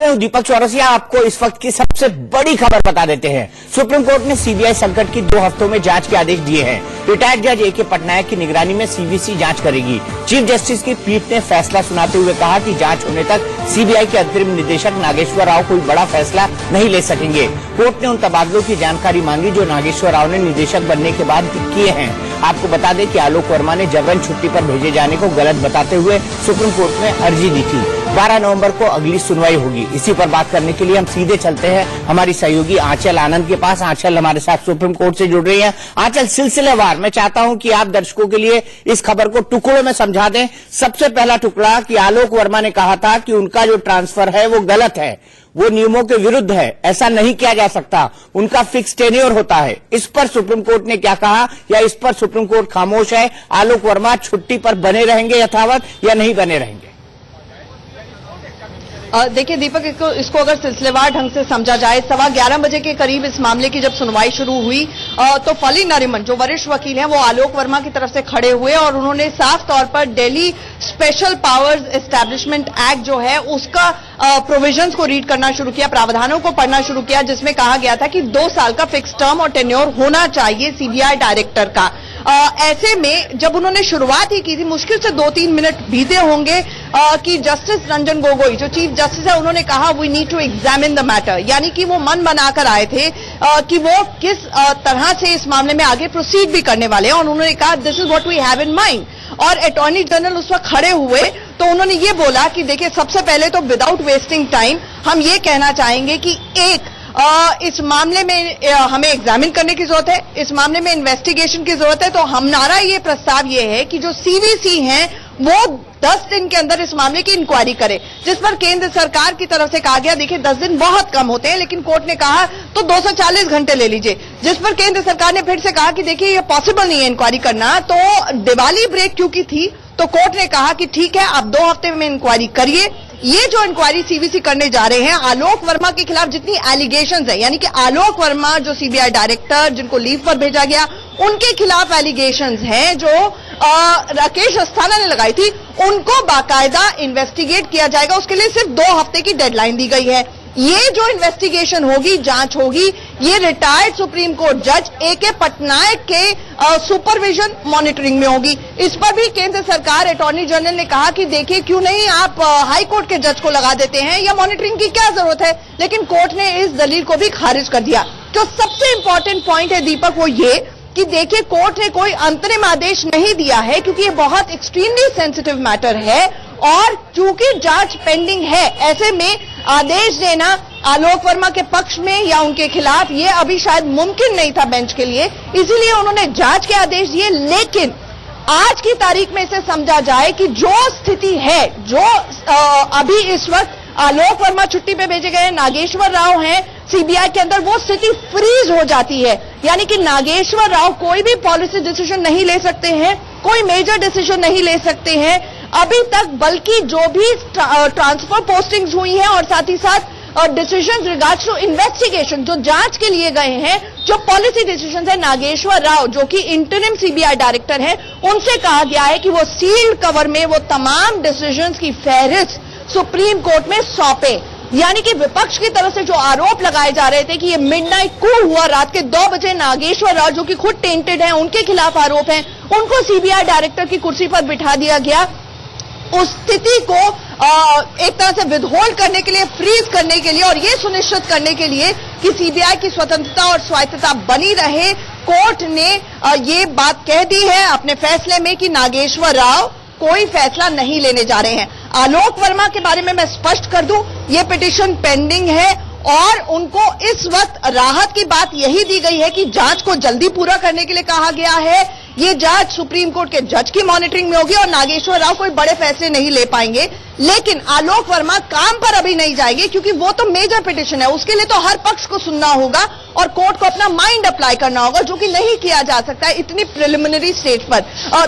दीपक चौरसिया आपको इस वक्त की सबसे बड़ी खबर बता देते हैं। सुप्रीम कोर्ट ने सीबीआई संकट की 2 हफ्तों में जांच के आदेश दिए हैं। रिटायर्ड जज ए.के. पटनायक की निगरानी में सीवीसी जांच करेगी। चीफ जस्टिस की पीठ ने फैसला सुनाते हुए कहा कि जांच होने तक सीबीआई के अंतरिम निदेशक नागेश्वर राव कोई बड़ा फैसला नहीं ले सकेंगे। कोर्ट ने उन तबादलों की जानकारी मांगी जो नागेश्वर राव ने निदेशक बनने के बाद किए हैं। आपको बता दें कि आलोक वर्मा ने जबरन छुट्टी पर भेजे जाने को गलत बताते हुए सुप्रीम कोर्ट में अर्जी दी थी। 12 नवंबर को अगली सुनवाई होगी। इसी पर बात करने के लिए हम सीधे चलते हैं हमारी सहयोगी आंचल आनंद के पास। आंचल हमारे साथ सुप्रीम कोर्ट से जुड़ रही है। आंचल, सिलसिलेवार मैं चाहता हूं कि आप दर्शकों के लिए इस खबर को टुकड़ों में समझा दें। सबसे पहला टुकड़ा कि आलोक वर्मा ने कहा था कि उनका जो ट्रांसफर है वो गलत है, वो नियमों के विरुद्ध है, ऐसा नहीं किया जा सकता, उनका फिक्स टेन्योर होता है। इस पर सुप्रीम कोर्ट ने क्या कहा या इस पर सुप्रीम कोर्ट खामोश है? आलोक वर्मा छुट्टी पर बने रहेंगे यथावत या नहीं बने रहेंगे? देखिए दीपक, इसको अगर सिलसिलेवार ढंग से समझा जाए, 11:15 बजे के करीब इस मामले की जब सुनवाई शुरू हुई तो फली नरीमन जो वरिष्ठ वकील हैं वो आलोक वर्मा की तरफ से खड़े हुए और उन्होंने साफ तौर पर Delhi special powers establishment act जो है उसका प्रोविजंस को रीड करना शुरू किया, प्रावधानों को पढ़ना शुरू किया, जिसमें कहा गया था कि 2 साल का फिक्स टर्म और टेन्योर होना चाहिए सीबीआई डायरेक्टर का। ऐसे में जब उन्होंने शुरुआत ही की थी, मुश्किल से 2-3 मिनट बीते होंगे कि जस्टिस रंजन गोगोई जो चीफ जस्टिस है उन्होंने कहा we need to examine the matter, यानी कि वो मन बनाकर आए थे कि वो किस तरह से इस मामले में आगे प्रोसीड भी करने वाले हैं और उन्होंने कहा this is what we have in mind. और अटॉर्नी जनरल उस वक्त खड़े हुए तो उन्होंने ये बोला कि देखिए सबसे पहले तो विदाउट वेस्टिंग टाइम हम ये कहना चाहेंगे कि इस मामले में हमें एग्जामिन करने की जरूरत है, इस मामले में इन्वेस्टिगेशन की जरूरत है। तो हमारा ये प्रस्ताव ये है कि जो सीवीसी हैं वो 10 दिन के अंदर इस मामले की इंक्वायरी करे, जिस पर केंद्र सरकार की तरफ से कहा गया देखिए 10 दिन बहुत कम होते हैं, लेकिन कोर्ट ने कहा तो 240 घंटे ले लीजिए, जिस पर केंद्र सरकार ने फिर से कहा कि देखिए ये पॉसिबल नहीं है इंक्वायरी करना। तो दिवाली ब्रेक क्योंकि थी तो कोर्ट ने कहा कि ठीक है आप 2 हफ्ते में इंक्वायरी करिए। ये जो इंक्वायरी सीवीसी करने जा रहे हैं आलोक वर्मा के खिलाफ जितनी एलिगेशंस है, यानी कि आलोक वर्मा जो सीबीआई डायरेक्टर जिनको लीव पर भेजा गया उनके खिलाफ एलिगेशंस हैं जो राकेश अस्थाना ने लगाई थी, उनको बाकायदा इन्वेस्टिगेट किया जाएगा। उसके लिए सिर्फ 2 हफ्ते की डेडलाइन दी गई है। ये जो इन्वेस्टिगेशन होगी, जांच होगी, ये रिटायर्ड सुप्रीम कोर्ट जज ए.के. पटनायक के सुपरविजन मॉनिटरिंग में होगी। इस पर भी केंद्र सरकार अटॉर्नी जनरल ने कहा कि देखिए क्यों नहीं आप हाई कोर्ट के जज को लगा देते हैं, या मॉनिटरिंग की क्या जरूरत है, लेकिन कोर्ट ने इस दलील को भी खारिज कर दिया। जो सबसे इंपॉर्टेंट पॉइंट है दीपक वो ये कि देखिए कोर्ट ने कोई अंतरिम आदेश नहीं दिया है क्योंकि ये बहुत एक्सट्रीमली सेंसिटिव मैटर है और चूंकि जांच पेंडिंग है, ऐसे में आदेश देना आलोक वर्मा के पक्ष में या उनके खिलाफ ये अभी शायद मुमकिन नहीं था बेंच के लिए, इसीलिए उन्होंने जांच के आदेश दिए। लेकिन आज की तारीख में इसे समझा जाए कि जो स्थिति है, जो अभी इस वक्त आलोक वर्मा छुट्टी पे भेजे गए, नागेश्वर राव हैं सीबीआई के अंदर, वो स्थिति फ्रीज हो जाती है, यानी कि नागेश्वर राव कोई भी पॉलिसी डिसीजन नहीं ले सकते हैं, कोई मेजर डिसीजन नहीं ले सकते हैं अभी तक, बल्कि जो भी ट्रांसफर पोस्टिंग्स हुई हैं और साथ ही साथ डिसीजन रिगार्ड्स टू इन्वेस्टिगेशन जो जांच के लिए गए हैं, जो पॉलिसी डिसीजन है, नागेश्वर राव जो कि इंटरिम सीबीआई डायरेक्टर हैं, उनसे कहा गया है कि वो सील्ड कवर में वो तमाम डिसीजंस की फहरिस्त सुप्रीम कोर्ट में सौंपे। यानी कि विपक्ष की तरफ से जो आरोप लगाए जा रहे थे कि ये मिडनाइट कू हुआ, रात के 2 बजे नागेश्वर राव जो कि खुद टेंटेड हैं, उनके खिलाफ आरोप हैं, उनको सीबीआई डायरेक्टर की कुर्सी पर बिठा दिया गया। उस स्थिति को एक तरह से विदहोल्ड करने के लिए, फ्रीज करने के लिए और ये सुनिश्चित करने के लिए कि सीबीआई की स्वतंत्रता और स्वायत्तता बनी रहे, कोर्ट ने ये बात कह दी है अपने फैसले में कि नागेश्वर राव कोई फैसला नहीं लेने जा रहे हैं। आलोक वर्मा के बारे में मैं स्पष्ट कर दूं, ये पिटीशन पेंडिंग है और उनको इस वक्त राहत की बात यही दी गई है कि जांच को जल्दी पूरा करने के लिए कहा गया है। ये जांच सुप्रीम कोर्ट के जज की मॉनिटरिंग में होगी और नागेश्वर राव कोई बड़े फैसले नहीं ले पाएंगे। लेकिन आलोक वर्मा काम पर अभी नहीं जाएंगे क्योंकि वो तो मेजर पिटीशन है, उसके लिए तो हर पक्ष को सुनना होगा और कोर्ट को अपना माइंड अप्लाई करना होगा, जो कि नहीं किया जा सकता है इतनी प्रिलिमिनरी स्टेज पर।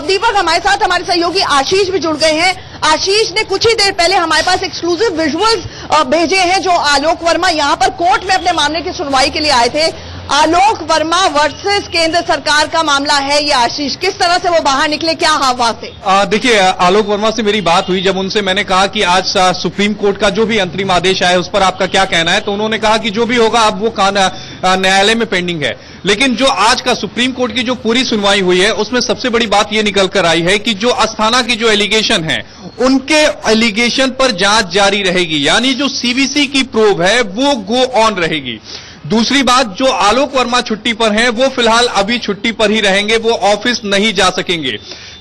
दीपक, हमारे साथ हमारे सहयोगी आशीष भी जुड़ गए हैं। आशीष ने कुछ ही देर पहले हमारे पास एक्सक्लूसिव विजुअल्स भेजे हैं जो आलोक वर्मा यहां पर कोर्ट में अपने मामले की सुनवाई के लिए आए थे। आलोक वर्मा वर्सेस केंद्र सरकार का मामला है ये आशीष, किस तरह से वो बाहर निकले, क्या हवा से? देखिए, आलोक वर्मा से मेरी बात हुई जब उनसे मैंने कहा कि आज सुप्रीम कोर्ट का जो भी अंतरिम आदेश आया उस पर आपका क्या कहना है, तो उन्होंने कहा कि जो भी होगा अब वो न्यायालय में पेंडिंग है। लेकिन जो आज का सुप्रीम कोर्ट की जो पूरी सुनवाई हुई है उसमें सबसे बड़ी बात ये निकल कर आई है कि जो अस्थाना की जो एलिगेशन है उनके एलिगेशन पर जांच जारी रहेगी, यानी जो सीवीसी की प्रोब है वो गो ऑन रहेगी। दूसरी बात, जो आलोक वर्मा छुट्टी पर हैं वो फिलहाल अभी छुट्टी पर ही रहेंगे, वो ऑफिस नहीं जा सकेंगे।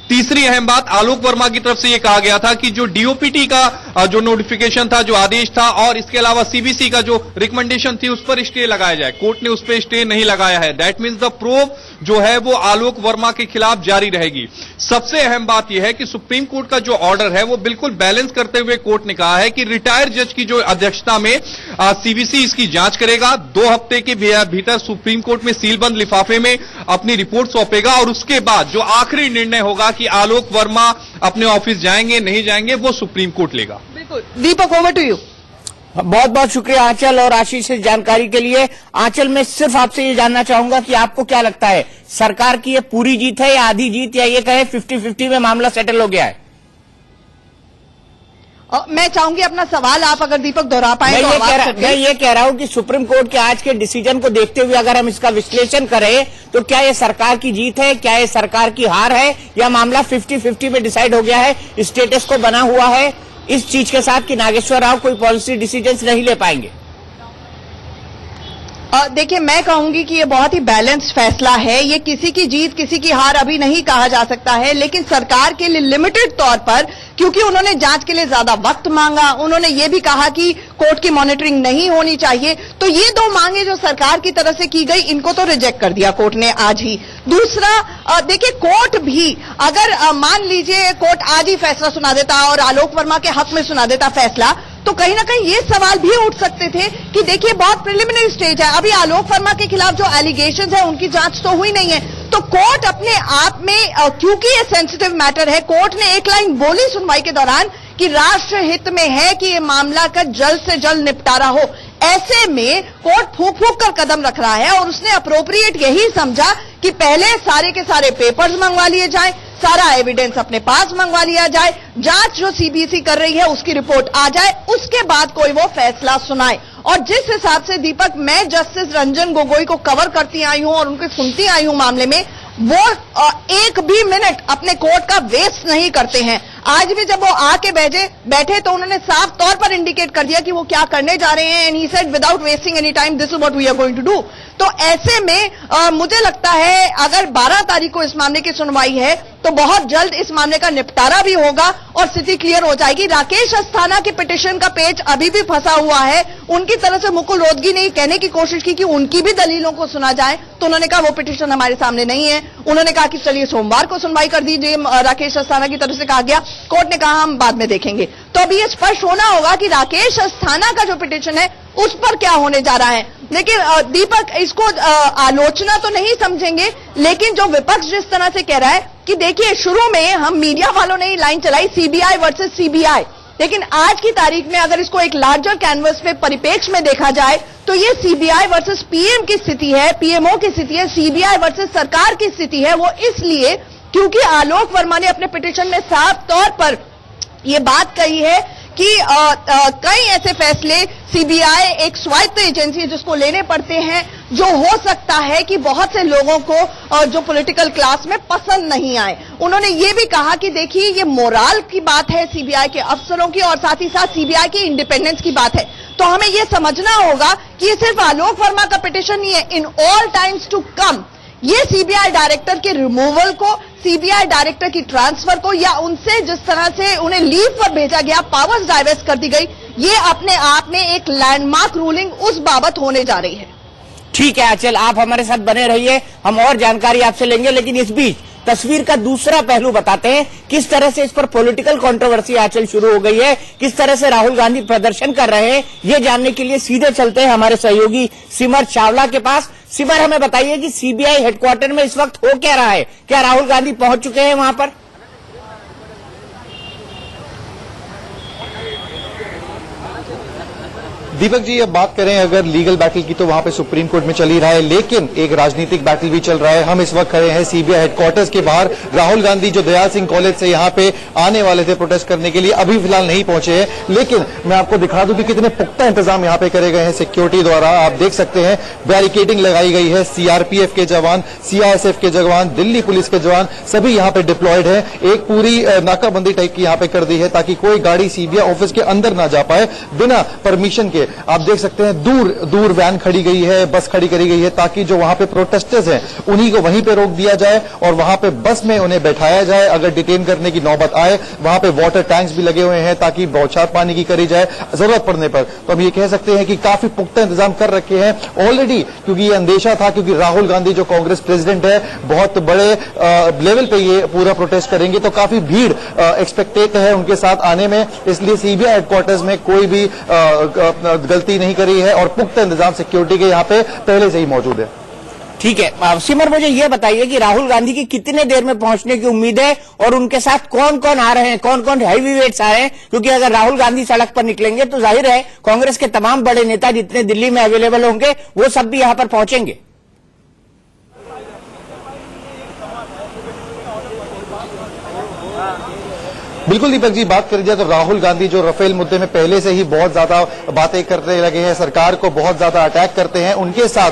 तीसरी अहम बात, आलोक वर्मा की तरफ से यह कहा गया था कि जो डीओपीटी का जो नोटिफिकेशन था, जो आदेश था, और इसके अलावा सीबीसी का जो रिकमेंडेशन थी उस पर स्टे लगाया जाए। कोर्ट ने उस पर स्टे नहीं लगाया है। दैट मीन्स द प्रोब जो है वो आलोक वर्मा के खिलाफ जारी रहेगी। सबसे अहम बात यह है कि सुप्रीम कोर्ट का जो ऑर्डर है वो बिल्कुल बैलेंस करते हुए कोर्ट ने कहा है कि रिटायर्ड जज की जो अध्यक्षता में सीबीसी इसकी जांच करेगा। 2 हफ्ते के भीतर सुप्रीम कोर्ट में सीलबंद लिफाफे में अपनी रिपोर्ट सौंपेगा और उसके बाद जो आखिरी निर्णय होगा कि आलोक वर्मा अपने ऑफिस जाएंगे नहीं जाएंगे वो सुप्रीम कोर्ट लेगा। बिल्कुल। दीपक, ओवर टू यू। बहुत बहुत शुक्रिया आंचल और आशीष इस जानकारी के लिए। आंचल, मैं सिर्फ आपसे ये जानना चाहूंगा कि आपको क्या लगता है, सरकार की ये पूरी जीत है या आधी जीत, या ये कहे 50-50 में मामला सेटल हो गया है? मैं चाहूंगी अपना सवाल आप अगर दीपक दोहरा पाए तो मैं ये कह रहा हूं कि सुप्रीम कोर्ट के आज के डिसीजन को देखते हुए अगर हम इसका विश्लेषण करें तो क्या ये सरकार की जीत है, क्या ये सरकार की हार है, या मामला 50-50 में डिसाइड हो गया है, स्टेटस को बना हुआ है इस चीज के साथ कि नागेश्वर राव कोई पॉलिसी डिसीजन नहीं ले पाएंगे? देखिए, मैं कहूंगी कि ये बहुत ही बैलेंस्ड फैसला है। ये किसी की जीत किसी की हार अभी नहीं कहा जा सकता है, लेकिन सरकार के लिए लिमिटेड तौर पर, क्योंकि उन्होंने जांच के लिए ज्यादा वक्त मांगा, उन्होंने ये भी कहा कि कोर्ट की मॉनिटरिंग नहीं होनी चाहिए, तो ये 2 मांगे जो सरकार की तरफ से की गई इनको तो रिजेक्ट कर दिया कोर्ट ने आज ही। दूसरा, देखिए, कोर्ट भी अगर मान लीजिए कोर्ट आज ही फैसला सुना देता और आलोक वर्मा के हक में सुना देता फैसला, तो कहीं ना कहीं ये सवाल भी उठ सकते थे कि देखिए बहुत प्रिलिमिनरी स्टेज है, अभी आलोक वर्मा के खिलाफ जो एलिगेशंस है उनकी जांच तो हुई नहीं है, तो कोर्ट अपने आप में, क्योंकि ये सेंसिटिव मैटर है, कोर्ट ने एक लाइन बोली सुनवाई के दौरान कि राष्ट्र हित में है कि ये मामला का जल्द से जल्द निपटारा हो। ऐसे में कोर्ट फूक फूक कर कदम रख रहा है और उसने अप्रोप्रिएट यही समझा कि पहले सारे के सारे पेपर्स मंगवा लिए जाएं, सारा एविडेंस अपने पास मंगवा लिया जाए, जांच जो सीबीसी कर रही है उसकी रिपोर्ट आ जाए, उसके बाद कोई वो फैसला सुनाए। और जिस हिसाब से दीपक मैं जस्टिस रंजन गोगोई को कवर करती आई हूं और उनको सुनती आई हूं मामले में, वो एक भी मिनट अपने कोर्ट का वेस्ट नहीं करते हैं। आज भी जब वो आके बैठे तो उन्होंने साफ तौर पर इंडिकेट कर दिया कि वो क्या करने जा रहे हैं, and he said without wasting any time this is what we are going to do. तो ऐसे में मुझे लगता है अगर 12 तारीख को इस मामले की सुनवाई है तो बहुत जल्द इस मामले का निपटारा भी होगा और स्थिति क्लियर हो जाएगी। राकेश अस्थाना की पिटीशन का पेच अभी भी फंसा हुआ है। उनकी तरफ से मुकुल रोहतगी ने कहने की कोशिश की कि उनकी भी दलीलों को सुना जाए, तो उन्होंने कहा वो पिटीशन हमारे सामने नहीं है। उन्होंने कहा कि चलिए सोमवार को सुनवाई कर दीजिए, राकेश अस्थाना की तरफ से कहा गया। कोर्ट ने कहा हम बाद में देखेंगे। तो अभी ये स्पष्ट होना होगा कि राकेश अस्थाना का जो पिटीशन है उस पर क्या होने जा रहा है। लेकिन दीपक, इसको आलोचना तो नहीं समझेंगे, लेकिन जो विपक्ष जिस तरह से कह रहा है कि देखिए शुरू में हम मीडिया वालों ने लाइन चलाई सीबीआई वर्सेस सीबीआई, लेकिन आज की तारीख में अगर इसको एक लार्जर कैनवस पे परिप्रेक्ष्य में देखा जाए तो ये सीबीआई वर्सेस पीएम की स्थिति है, पीएमओ की स्थिति है, सीबीआई वर्सेस सरकार की स्थिति है। वो इसलिए क्योंकि आलोक वर्मा ने अपने पिटीशन में साफ तौर पर ये बात कही है कि कई ऐसे फैसले सीबीआई एक स्वायत्त एजेंसी है जिसको लेने पड़ते हैं, जो हो सकता है कि बहुत से लोगों को जो पॉलिटिकल क्लास में पसंद नहीं आए। उन्होंने ये भी कहा कि देखिए ये मोराल की बात है सीबीआई के अफसरों की और साथ ही साथ सीबीआई की इंडिपेंडेंस की बात है। तो हमें ये समझना होगा कि ये सिर्फ आलोक वर्मा का पिटीशन नहीं है, in all times to come ये सीबीआई डायरेक्टर के रिमूवल को, सीबीआई डायरेक्टर की ट्रांसफर को, या उनसे जिस तरह से उन्हें लीव पर भेजा गया, पावर्स डाइवर्स कर दी गई, ये अपने आप में एक लैंडमार्क रूलिंग उस बाबत होने जा रही है। ठीक है आंचल, आप हमारे साथ बने रहिए, हम और जानकारी आपसे लेंगे, लेकिन इस बीच तस्वीर का दूसरा पहलू बताते हैं। किस तरह से इस पर पॉलिटिकल कंट्रोवर्सी आंचल शुरू हो गई है, किस तरह से राहुल गांधी प्रदर्शन कर रहे हैं, ये जानने के लिए सीधे चलते हैं हमारे सहयोगी सिमर चावला के पास। सिमर, हमें बताइए कि सीबीआई हेडक्वार्टर में इस वक्त हो क्या रहा है, क्या राहुल गांधी पहुंच चुके हैं वहां पर? दीपक जी, अब बात करें अगर लीगल बैटल की तो वहां पे सुप्रीम कोर्ट में चल ही रहा है, लेकिन एक राजनीतिक बैटल भी चल रहा है। हम इस वक्त खड़े हैं सीबीआई हेडक्वार्टर्स के बाहर। राहुल गांधी जो दयाल सिंह कॉलेज से यहां पे आने वाले थे प्रोटेस्ट करने के लिए, अभी फिलहाल नहीं पहुंचे हैं, लेकिन मैं आपको दिखा दूं कि कितने पुख्ता इंतजाम यहां पे करे गए हैं सिक्योरिटी द्वारा। आप देख सकते हैं बैरिकेडिंग लगाई गई है, सीआरपीएफ के जवान, सीआईएसएफ के जवान, दिल्ली पुलिस के जवान सभी यहां पे डिप्लॉयड है। एक पूरी नाकाबंदी टाइप की यहां पे कर दी है ताकि कोई गाड़ी सीबीआई ऑफिस के अंदर ना जा पाए बिना परमिशन के। आप देख सकते हैं दूर दूर वैन खड़ी गई है, बस खड़ी करी गई है ताकि जो वहां पे प्रोटेस्टर्स हैं उन्हीं को वहीं पे रोक दिया जाए और वहां पे बस में उन्हें बैठाया जाए। अगर डिटेन करने की नौबत आए, वहां पे वाटर टैंक्स भी लगे हुए हैं ताकि बौछार पानी की करी जाए जरूरत पड़ने पर। तो हम ये कह सकते हैं कि काफी पुख्ता इंतजाम कर रखे हैं ऑलरेडी, क्योंकि ये अंदेशा था, क्योंकि राहुल गांधी जो कांग्रेस प्रेसिडेंट है बहुत बड़े लेवल पे ये पूरा प्रोटेस्ट करेंगे तो काफी भीड़ एक्सपेक्टेड है उनके साथ आने में, इसलिए सीबीआई हेडक्वार्टर्स में कोई भी गलती नहीं करी है और पुख्ता इंतजाम सिक्योरिटी के यहां पे पहले से ही मौजूद है। ठीक है सिमर, मुझे यह बताइए कि राहुल गांधी की कितने देर में पहुंचने की उम्मीद है और उनके साथ कौन कौन आ रहे हैं, कौन कौन हैवी वेट्स आ रहे हैं? क्योंकि अगर राहुल गांधी सड़क पर निकलेंगे तो जाहिर है कांग्रेस के तमाम बड़े नेता जितने दिल्ली में अवेलेबल होंगे वो सब भी यहां पर पहुंचेंगे। बिल्कुल दीपक जी, बात करी जाए तो राहुल गांधी जो राफेल मुद्दे में पहले से ही बहुत ज्यादा बातें करते लगे हैं, सरकार को बहुत ज्यादा अटैक करते हैं, उनके साथ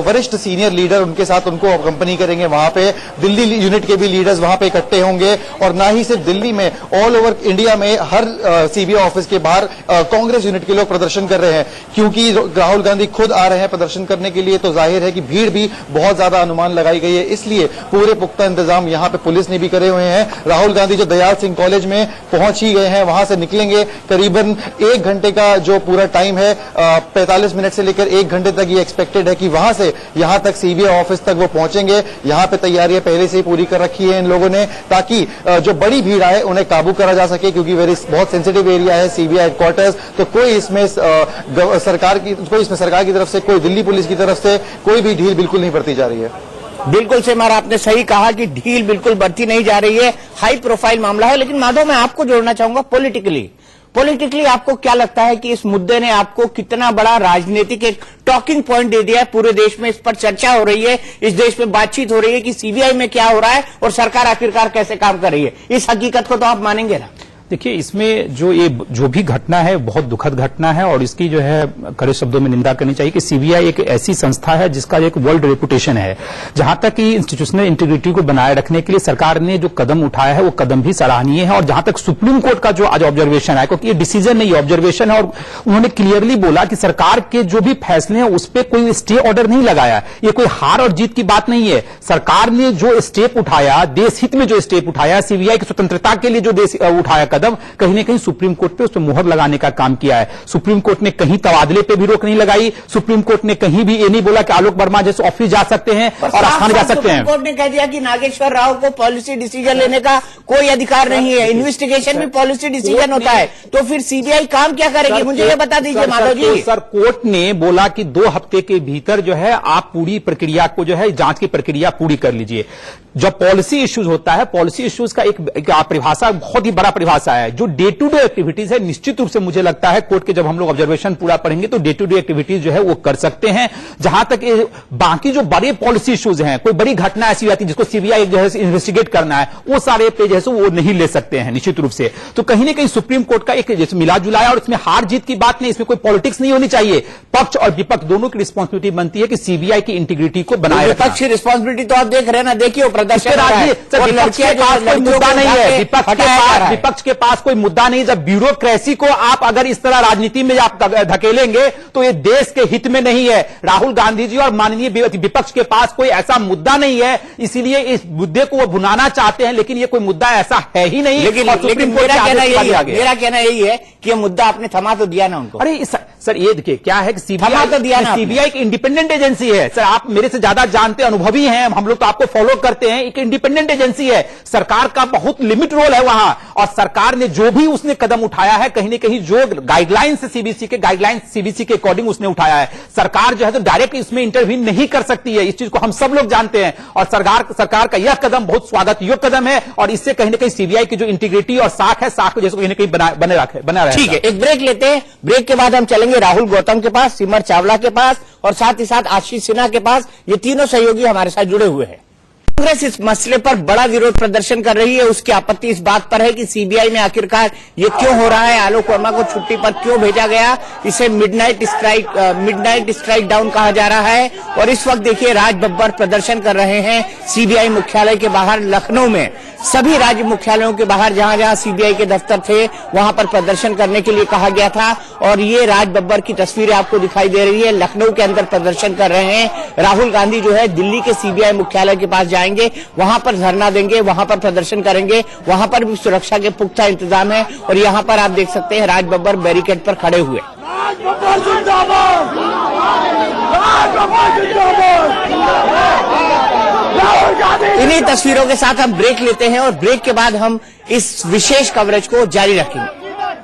वरिष्ठ सीनियर लीडर उनके साथ उनको कंपनी करेंगे। वहां पे दिल्ली यूनिट के भी लीडर्स वहां पे इकट्ठे होंगे और ना ही सिर्फ दिल्ली में, ऑल ओवर इंडिया में हर सीबीआई ऑफिस के बाहर कांग्रेस यूनिट के लोग प्रदर्शन कर रहे हैं। क्योंकि राहुल गांधी खुद आ रहे हैं प्रदर्शन करने के लिए तो जाहिर है कि भीड़ भी बहुत ज्यादा अनुमान लगाई गई है, इसलिए पूरे पुख्ता इंतजाम यहां पे पुलिस ने भी करे हुए हैं। राहुल गांधी जो दयाल सिंह कॉलेज में पहुंच ही गए हैं, वहां से निकलेंगे। करीबन 1 घंटे का जो पूरा टाइम है, 45 मिनट से लेकर 1 घंटे तक ये एक्सपेक्टेड है कि वहां से यहां तक सीबीआई ऑफिस तक वो पहुंचेंगे। यहां पे तैयारियां पहले से ही पूरी कर रखी है इन लोगों ने ताकि जो बड़ी भीड़ आए उन्हें काबू करा जा सके, क्योंकि बहुत सेंसिटिव एरिया है सीबीआई हेडक्वार्टर्स। तो कोई इसमें सरकार की तरफ से, कोई दिल्ली पुलिस की तरफ से कोई भी ढील बिल्कुल नहीं बरती जा रही है। बिल्कुल सिमर, आपने सही कहा कि ढील बिल्कुल बढ़ती नहीं जा रही है, हाई प्रोफाइल मामला है। लेकिन माधव, मैं आपको जोड़ना चाहूंगा पॉलिटिकली आपको क्या लगता है कि इस मुद्दे ने आपको कितना बड़ा राजनीतिक एक टॉकिंग पॉइंट दे दिया है? पूरे देश में इस पर चर्चा हो रही है, इस देश में बातचीत हो रही है कि सीबीआई में क्या हो रहा है और सरकार आखिरकार कैसे काम कर रही है। इस हकीकत को तो आप मानेंगे ना? देखिए, इसमें जो भी घटना है बहुत दुखद घटना है और इसकी जो है कड़े शब्दों में निंदा करनी चाहिए कि सीबीआई एक ऐसी संस्था है जिसका एक वर्ल्ड रेपुटेशन है। जहां तक कि इंस्टीट्यूशनल इंटीग्रिटी को बनाए रखने के लिए सरकार ने जो कदम उठाया है वो कदम भी सराहनीय है। और जहां तक सुप्रीम कोर्ट का जो आज ऑब्जर्वेशन है, क्योंकि ये डिसीजन नहीं ऑब्जर्वेशन है, और उन्होंने क्लियरली बोला कि सरकार के जो भी फैसले हैं उस पर कोई स्टे ऑर्डर नहीं लगाया। ये कोई हार और जीत की बात नहीं है। सरकार ने जो स्टेप उठाया, देश हित में जो स्टेप उठाया, सीबीआई की स्वतंत्रता के लिए जो देश उठाया कदम, कहीं न कहीं सुप्रीम कोर्ट पे उस पर मुहर लगाने का काम किया है। सुप्रीम कोर्ट ने कहीं तबादले पे भी रोक नहीं लगाई। सुप्रीम कोर्ट ने कहीं भी ये नहीं बोला कि आलोक वर्मा जैसे ऑफिस जा सकते हैं और आस्थान जा सकते हैं। सुप्रीम कोर्ट ने कह दिया कि नागेश्वर राव को पॉलिसी डिसीजन लेने का कोई अधिकार नहीं है। इन्वेस्टिगेशन भी पॉलिसी डिसीजन होता है, तो फिर सीबीआई काम क्या करेगी? मुझे ये बता दीजिए माधव जी। सर, कोर्ट ने बोला कि 2 हफ्ते के भीतर जो है आप पूरी प्रक्रिया को जो है जांच की प्रक्रिया पूरी कर लीजिए। जब पॉलिसी इश्यूज होता है, पॉलिसी इश्यूज का एक परिभाषा बहुत ही बड़ा परिभाषा है। जो डे टू डे एक्टिविटीज है, निश्चित रूप से मुझे लगता है कोर्ट के जब हम लोग ऑब्जर्वेशन पूरा पढ़ेंगे तो डे टू डे एक्टिविटीज जो है वो कर सकते हैं। जहां तक बाकी जो बड़े पॉलिसी इश्यूज हैं, कोई बड़ी घटना ऐसी आती है जिसको सीबीआई जो है इन्वेस्टिगेट करना है, वो सारे पे जो है वो नहीं ले सकते हैं निश्चित रूप से। तो कहीं ना कहीं सुप्रीम कोर्ट का एक जैसे मिला जुलाया, और इसमें हार जीत की बात नहीं, इसमें कोई पॉलिटिक्स नहीं होनी चाहिए। पक्ष और विपक्ष दोनों की रिस्पॉन्सिबिलिटी बनती है कि सीबीआई की इंटीग्रिटी को बनाए रखना। विपक्ष की रिस्पॉन्सिबिलिटी तो आप देख रहे हैं ना, देखिए प्रदर्शन विपक्ष के पास कोई मुद्दा नहीं है। विपक्ष के पास कोई मुद्दा नहीं। जब ब्यूरोक्रेसी को आप अगर इस तरह राजनीति में आप धकेलेंगे तो ये देश के हित में नहीं है। राहुल गांधी जी और माननीय विपक्ष के पास कोई ऐसा मुद्दा नहीं है, इसीलिए इस मुद्दे को वो भुनाना चाहते हैं, लेकिन ये कोई मुद्दा ऐसा है ही नहीं। लेकिन मेरा कहना यही है कि ये मुद्दा आपने थमा तो दिया ना उनको। अरे सर, ये देखिए क्या है कि सीबीआई एक इंडिपेंडेंट एजेंसी है। सर, आप मेरे से ज्यादा जानते, अनुभवी हैं, हम लोग तो आपको फॉलो करते हैं। एक इंडिपेंडेंट एजेंसी है, सरकार का बहुत लिमिट रोल है वहां, और सरकार सरकार ने जो भी उसने कदम उठाया है, कहीं ना कहीं जो गाइडलाइंस सीबीसी के अकॉर्डिंग उसने उठाया है, सरकार जो है तो डायरेक्ट इसमें इंटरवीन नहीं कर सकती है। इस चीज को हम सब लोग जानते हैं और सरकार का यह कदम बहुत स्वागत योग्य कदम है और इससे कहीं ना कहीं सीबीआई की जो इंटीग्रिटी और साख है, साख को जैसे कहीं ना कहीं बना रहे। ठीक है, एक ब्रेक लेते हैं। ब्रेक के बाद हम चलेंगे राहुल गौतम के पास, सिमर चावला के पास और साथ ही साथ आशीष सिन्हा के पास। ये तीनों सहयोगी हमारे साथ जुड़े हुए हैं। कांग्रेस इस मसले पर बड़ा विरोध प्रदर्शन कर रही है। उसकी आपत्ति इस बात पर है कि सीबीआई में आखिरकार ये क्यों हो रहा है, आलोक वर्मा को छुट्टी पर क्यों भेजा गया, इसे मिडनाइट स्ट्राइक डाउन कहा जा रहा है। और इस वक्त देखिए राज बब्बर प्रदर्शन कर रहे हैं सीबीआई मुख्यालय के बाहर लखनऊ में। सभी राज्य मुख्यालयों के बाहर जहां जहां सीबीआई के दफ्तर थे वहां पर प्रदर्शन करने के लिए कहा गया था। और ये राज बब्बर की तस्वीरें आपको दिखाई दे रही है, लखनऊ के अंदर प्रदर्शन कर रहे हैं। राहुल गांधी जो है दिल्ली के सीबीआई मुख्यालय के पास जाएंगे, वहां पर धरना देंगे, वहां पर प्रदर्शन करेंगे। वहां पर भी सुरक्षा के पुख्ता इंतजाम है और यहां पर आप देख सकते हैं राज बब्बर बैरिकेड पर खड़े हुए। इन्हीं तस्वीरों के साथ हम ब्रेक लेते हैं और ब्रेक के बाद हम इस विशेष कवरेज को जारी रखेंगे।